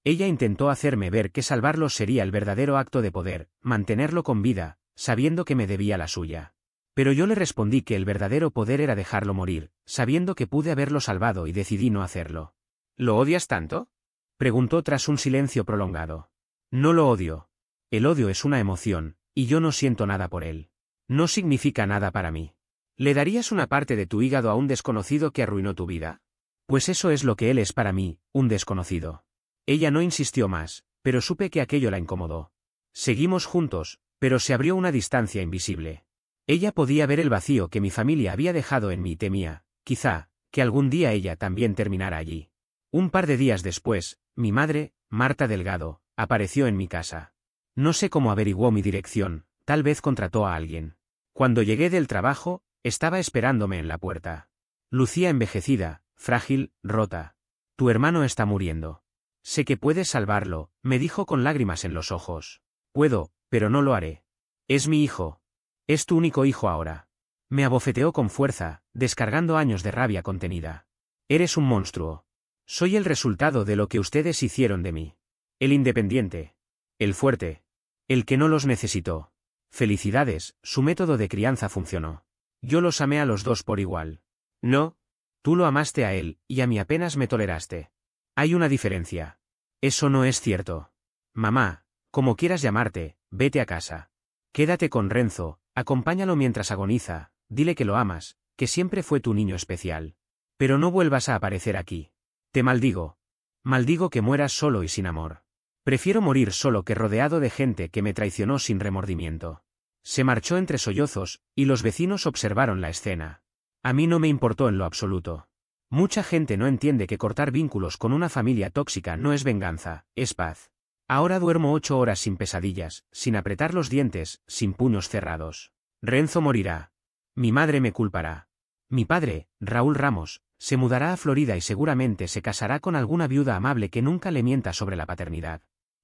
Ella intentó hacerme ver que salvarlo sería el verdadero acto de poder, mantenerlo con vida, sabiendo que me debía la suya. Pero yo le respondí que el verdadero poder era dejarlo morir, sabiendo que pude haberlo salvado y decidí no hacerlo. ¿Lo odias tanto?, preguntó tras un silencio prolongado. No lo odio. El odio es una emoción, y yo no siento nada por él. No significa nada para mí. ¿Le darías una parte de tu hígado a un desconocido que arruinó tu vida? Pues eso es lo que él es para mí, un desconocido. Ella no insistió más, pero supe que aquello la incomodó. Seguimos juntos, pero se abrió una distancia invisible. Ella podía ver el vacío que mi familia había dejado en mí y temía, quizá, que algún día ella también terminara allí. Un par de días después, mi madre, Marta Delgado, apareció en mi casa. No sé cómo averiguó mi dirección, tal vez contrató a alguien. Cuando llegué del trabajo, estaba esperándome en la puerta. Lucía envejecida, frágil, rota. Tu hermano está muriendo. Sé que puedes salvarlo, me dijo con lágrimas en los ojos. Puedo, pero no lo haré. Es mi hijo. Es tu único hijo ahora. Me abofeteó con fuerza, descargando años de rabia contenida. Eres un monstruo. Soy el resultado de lo que ustedes hicieron de mí. El independiente. El fuerte. El que no los necesitó. Felicidades, su método de crianza funcionó. Yo los amé a los dos por igual. No. Tú lo amaste a él, y a mí apenas me toleraste. Hay una diferencia. Eso no es cierto. Mamá, como quieras llamarte, vete a casa. Quédate con Renzo, acompáñalo mientras agoniza, dile que lo amas, que siempre fue tu niño especial. Pero no vuelvas a aparecer aquí. Te maldigo. Maldigo que mueras solo y sin amor. Prefiero morir solo que rodeado de gente que me traicionó sin remordimiento. Se marchó entre sollozos, y los vecinos observaron la escena. A mí no me importó en lo absoluto. Mucha gente no entiende que cortar vínculos con una familia tóxica no es venganza, es paz. Ahora duermo 8 horas sin pesadillas, sin apretar los dientes, sin puños cerrados. Renzo morirá. Mi madre me culpará. Mi padre, Raúl Ramos, se mudará a Florida y seguramente se casará con alguna viuda amable que nunca le mienta sobre la paternidad.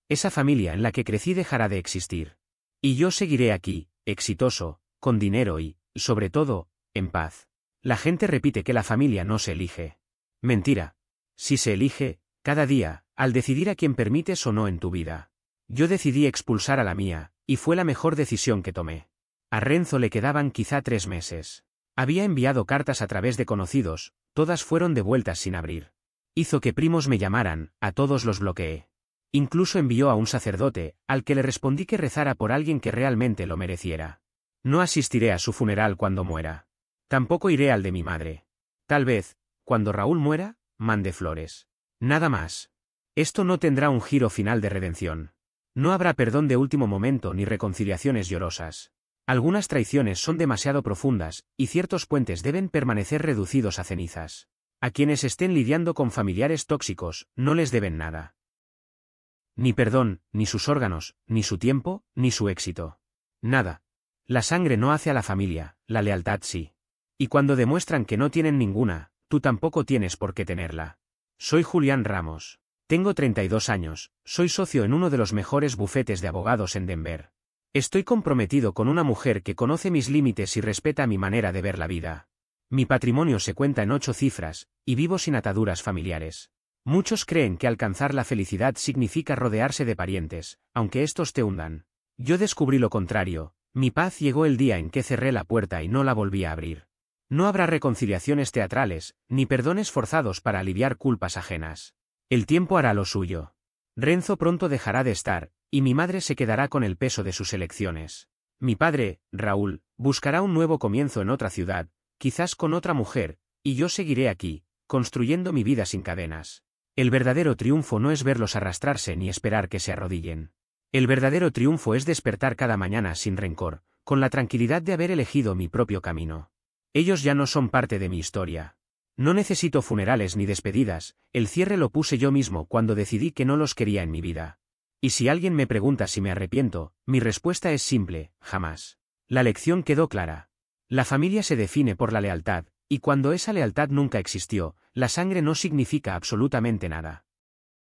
Esa familia en la que crecí dejará de existir. Y yo seguiré aquí, exitoso, con dinero y, sobre todo, en paz. La gente repite que la familia no se elige. Mentira. Si se elige, cada día, al decidir a quién permites o no en tu vida. Yo decidí expulsar a la mía, y fue la mejor decisión que tomé. A Renzo le quedaban quizá 3 meses. Había enviado cartas a través de conocidos, todas fueron devueltas sin abrir. Hizo que primos me llamaran, a todos los bloqueé. Incluso envió a un sacerdote, al que le respondí que rezara por alguien que realmente lo mereciera. No asistiré a su funeral cuando muera. Tampoco iré al de mi madre. Tal vez, cuando Raúl muera, mande flores. Nada más. Esto no tendrá un giro final de redención. No habrá perdón de último momento ni reconciliaciones llorosas. Algunas traiciones son demasiado profundas, y ciertos puentes deben permanecer reducidos a cenizas. A quienes estén lidiando con familiares tóxicos, no les deben nada. Ni perdón, ni sus órganos, ni su tiempo, ni su éxito. Nada. La sangre no hace a la familia, la lealtad sí. Y cuando demuestran que no tienen ninguna, tú tampoco tienes por qué tenerla. Soy Julián Ramos. Tengo 32 años, soy socio en uno de los mejores bufetes de abogados en Denver. Estoy comprometido con una mujer que conoce mis límites y respeta mi manera de ver la vida. Mi patrimonio se cuenta en 8 cifras, y vivo sin ataduras familiares. Muchos creen que alcanzar la felicidad significa rodearse de parientes, aunque estos te hundan. Yo descubrí lo contrario, mi paz llegó el día en que cerré la puerta y no la volví a abrir. No habrá reconciliaciones teatrales, ni perdones forzados para aliviar culpas ajenas. El tiempo hará lo suyo. Renzo pronto dejará de estar, y mi madre se quedará con el peso de sus elecciones. Mi padre, Raúl, buscará un nuevo comienzo en otra ciudad, quizás con otra mujer, y yo seguiré aquí, construyendo mi vida sin cadenas. El verdadero triunfo no es verlos arrastrarse ni esperar que se arrodillen. El verdadero triunfo es despertar cada mañana sin rencor, con la tranquilidad de haber elegido mi propio camino. Ellos ya no son parte de mi historia. No necesito funerales ni despedidas, el cierre lo puse yo mismo cuando decidí que no los quería en mi vida. Y si alguien me pregunta si me arrepiento, mi respuesta es simple, jamás. La lección quedó clara. La familia se define por la lealtad, y cuando esa lealtad nunca existió, la sangre no significa absolutamente nada.